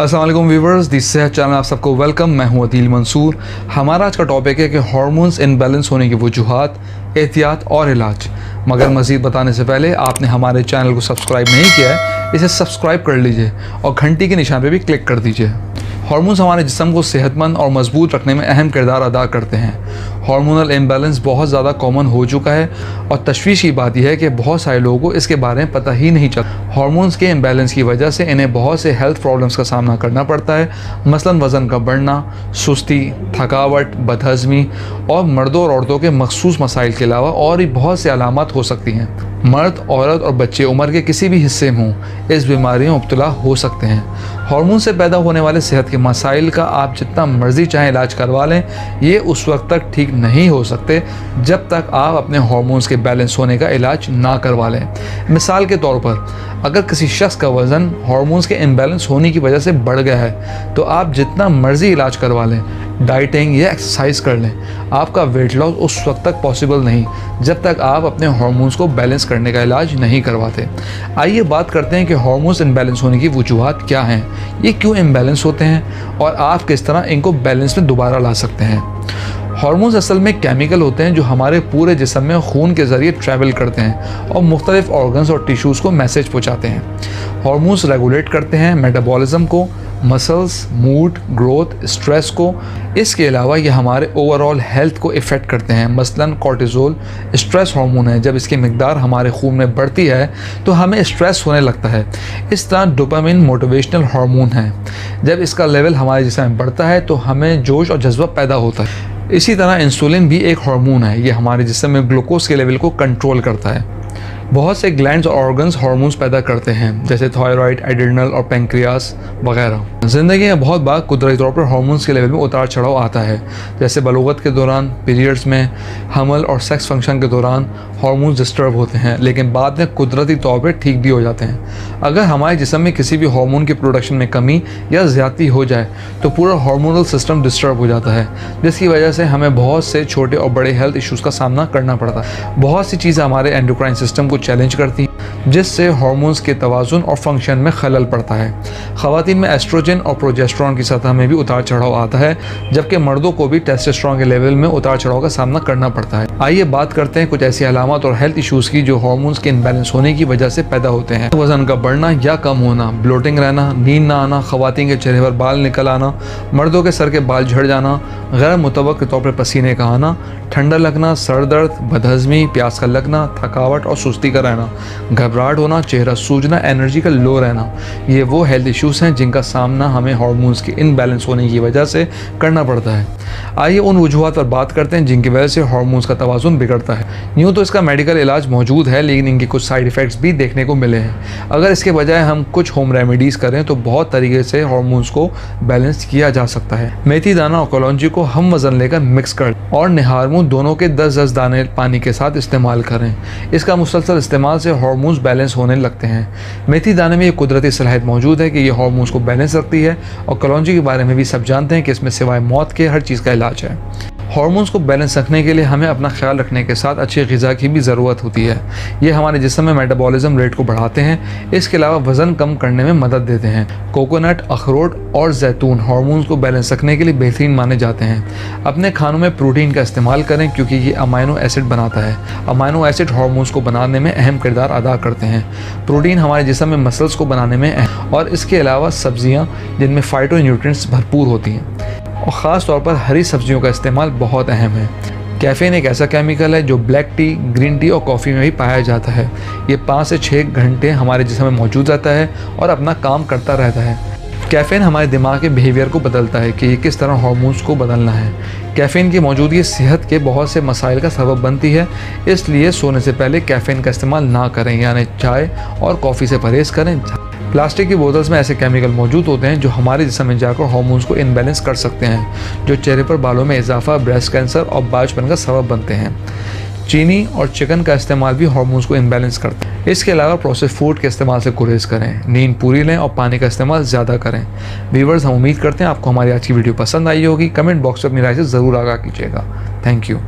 अस्सलाम वालेकुम व्यूवर्स, दी सेहत चैनल आप सबको वेलकम। मैं हूं अदील मंसूर। हमारा आज का टॉपिक है कि हार्मोन्स इनबैलेंस होने की वजूहात, एहतियात और इलाज। मगर मज़ीद बताने से पहले आपने हमारे चैनल को सब्सक्राइब नहीं किया है, इसे सब्सक्राइब कर लीजिए और घंटी के निशान पे भी क्लिक कर दीजिए। हार्मोन्स हमारे जिस्म को सेहतमंद और मजबूत रखने में अहम किरदार अदा करते हैं। हार्मोनल इम्बैलेंस बहुत ज़्यादा कॉमन हो चुका है और तशवीश की बात यह है कि बहुत सारे लोगों को इसके बारे में पता ही नहीं चलता। हार्मोन्स के इम्बैलेंस की वजह से इन्हें बहुत से हेल्थ प्रॉब्लम्स का सामना करना पड़ता है, मसलन वज़न का बढ़ना, सुस्ती, थकावट, बदहज़मी और मर्दों और औरतों के मखसूस मसाइल के अलावा और भी बहुत से अलामत हो सकती हैं। मर्द, औरत और बच्चे उम्र के किसी भी हिस्से में हों, इस बीमारी में मुब्तला हो सकते हैं। हार्मोन से पैदा होने वाले सेहत के मसाइल का आप जितना मर्जी चाहें इलाज करवा लें, ये उस वक्त तक ठीक नहीं हो सकते जब तक आप अपने हार्मोन्स के बैलेंस होने का इलाज ना करवा लें। मिसाल के तौर पर, अगर किसी शख्स का वज़न हार्मोन्स के इम्बैलेंस होने की वजह से बढ़ गया है तो आप जितना मर्जी इलाज करवा लें, डाइटिंग या एक्सरसाइज कर लें, आपका वेट लॉस उस वक्त तक पॉसिबल नहीं जब तक आप अपने हार्मोन्स को बैलेंस करने का इलाज नहीं करवाते। आइए बात करते हैं कि हार्मोन्स इम्बैलेंस होने की वजूहात क्या हैं, ये क्यों इम्बैलेंस होते हैं और आप किस तरह इनको बैलेंस में दोबारा ला सकते हैं। हार्मोन्स असल में केमिकल होते हैं जो हमारे पूरे जिस्म में खून के ज़रिए ट्रैवल करते हैं और मुख्तलिफ ऑर्गन्स और टिश्यूज़ को मैसेज पहुँचाते हैं। हार्मोन्स रेगुलेट करते हैं मेटाबॉलिज्म को, मसल्स, मूड, ग्रोथ, स्ट्रेस को। इसके अलावा ये हमारे ओवरऑल हेल्थ को इफ़ेक्ट करते हैं। मसलन कॉर्टिज़ोल स्ट्रेस हार्मोन है, जब इसकी मिकदार हमारे खून में बढ़ती है तो हमें स्ट्रेस होने लगता है। इस तरह डोपामिन मोटिवेशनल हार्मोन है, जब इसका लेवल हमारे जिस्म में बढ़ता है तो हमें जोश और जज्बा पैदा होता है। इसी तरह इंसुलिन भी एक हार्मोन है, ये हमारे जिस्म में ग्लूकोज के लेवल को कंट्रोल करता है। बहुत से ग्लैंड्स और ऑर्गन्स हार्मोन्स पैदा करते हैं, जैसे थायराइड, एड्रिनल और पेंक्रियास वगैरह। ज़िंदगी में बहुत बार कुदरती तौर पर हार्मोन्स के लेवल में उतार चढ़ाव आता है, जैसे बलूगत के दौरान, पीरियड्स में, हमल और सेक्स फंक्शन के दौरान हार्मोन्स डिस्टर्ब होते हैं, लेकिन बाद में कुदरती तौर पर ठीक भी हो जाते हैं। अगर हमारे जिस्म में किसी भी हार्मोन की प्रोडक्शन में कमी या ज़्यादती हो जाए तो पूरा हार्मोनल सिस्टम डिस्टर्ब हो जाता है, जिसकी वजह से हमें बहुत से छोटे और बड़े हेल्थ इश्यूज़ का सामना करना पड़ता है। बहुत सी चीज़ें हमारे एंडोक्राइन सिस्टम को चैलेंज करती हैं, जिससे हार्मोन्स के तवाज़ुन और फंक्शन में खलल पड़ता है। ख़वातीन में एस्ट्रोजन और प्रोजेस्टेरॉन की सतह में भी उतार चढ़ाव आता है, जबकि मर्दों को भी टेस्टोस्टेरोन के लेवल में उतार चढ़ाव का सामना करना पड़ता है। आइए बात करते हैं कुछ ऐसी अलामत और हेल्थ इश्यूज़ की जो हार्मोन्स के इनबैलेंस होने की वजह से पैदा होते हैं। वज़न का बढ़ना या कम होना, ब्लोटिंग रहना, नींद ना आना, ख़वातीन के चेहरे पर बाल निकल आना, मर्दों के सर के बाल झड़ जाना, गैर मुतवक्किल तौर पर पसीने का आना, ठंडा लगना, सर दर्द, बदहज़मी, प्यास का लगना, थकावट और सुस्ती का रहना, घबराहट होना, चेहरा सूजना, एनर्जी का लो रहना, ये वो हेल्थ इश्यूज़ हैं जिनका सामना हमें हार्मोन्स के इनबैलेंस होने की वजह से करना पड़ता है। आइए उन वजूहात पर बात करते हैं जिनकी वजह से हार्मोन्स का तवाज़ुन बिगड़ता है। यूँ तो इसका मेडिकल इलाज मौजूद है, लेकिन इनके कुछ साइड इफ़ेक्ट्स भी देखने को मिले हैं। अगर इसके बजाय हम कुछ होम रेमेडीज़ करें तो बहुत तरीके से हार्मोन्स को बैलेंस किया जा सकता है। मेथी दाना और कलौंजी को हम वज़न लेकर मिक्स कर और निहारमून दोनों के 10-10 दाने पानी के साथ इस्तेमाल करें। इसका मुसलसल इस्तेमाल से हार्मोन्स बैलेंस होने लगते हैं। मेथी दाने में ये कुदरती सलाहियत मौजूद है कि ये हार्मोन्स को बैलेंस रखती है, और कलौंजी के बारे में भी सब जानते हैं कि इसमें सिवाय मौत के हर चीज़ का इलाज है। हार्मोन्स को बैलेंस रखने के लिए हमें अपना ख्याल रखने के साथ अच्छी ग़िज़ा की भी ज़रूरत होती है। ये हमारे जिस्म में मेटाबॉलिज्म रेट को बढ़ाते हैं, इसके अलावा वज़न कम करने में मदद देते हैं। कोकोनट, अखरोट और जैतून हार्मोन्स को बैलेंस रखने के लिए बेहतरीन माने जाते हैं। अपने खानों में प्रोटीन का इस्तेमाल करें, क्योंकि ये अमाइनो एसिड बनाता है। अमाइनो एसिड हार्मोन्स को बनाने में अहम किरदार अदा करते हैं। प्रोटीन हमारे जिस्म में मसल्स को बनाने में और इसके अलावा सब्जियाँ जिनमें फाइटोन्यूट्रिएंट्स भरपूर होती हैं और ख़ास तौर पर हरी सब्जियों का इस्तेमाल बहुत अहम है। कैफ़ीन एक ऐसा केमिकल है जो ब्लैक टी, ग्रीन टी और कॉफ़ी में भी पाया जाता है। ये 5 से 6 घंटे हमारे जिस्म में मौजूद रहता है और अपना काम करता रहता है। कैफ़ीन हमारे दिमाग के बिहेवियर को बदलता है कि ये किस तरह हार्मोन्स को बदलना है। कैफ़ीन की मौजूदगी सेहत के बहुत से मसाइल का सबब बनती है, इसलिए सोने से पहले कैफ़ीन का इस्तेमाल ना करें, यानी चाय और कॉफ़ी से परहेज़ करें। प्लास्टिक की बोतल्स में ऐसे केमिकल मौजूद होते हैं जो हमारे जिस्म में जाकर हार्मोन्स को इनबैलेंस कर सकते हैं, जो चेहरे पर बालों में इजाफा, ब्रेस्ट कैंसर और बाझपन का सबब बनते हैं। चीनी और चिकन का इस्तेमाल भी हार्मोन्स को इनबैलेंस करते हैं। इसके अलावा प्रोसेस्ड फूड के इस्तेमाल से गुरेज करें, नींद पूरी लें और पानी का इस्तेमाल ज़्यादा करें। व्यूअर्स, हम उम्मीद करते हैं आपको हमारी आज की वीडियो पसंद आई होगी। कमेंट बॉक्स में अपनी राय से ज़रूर आगाह कीजिएगा। Thank you.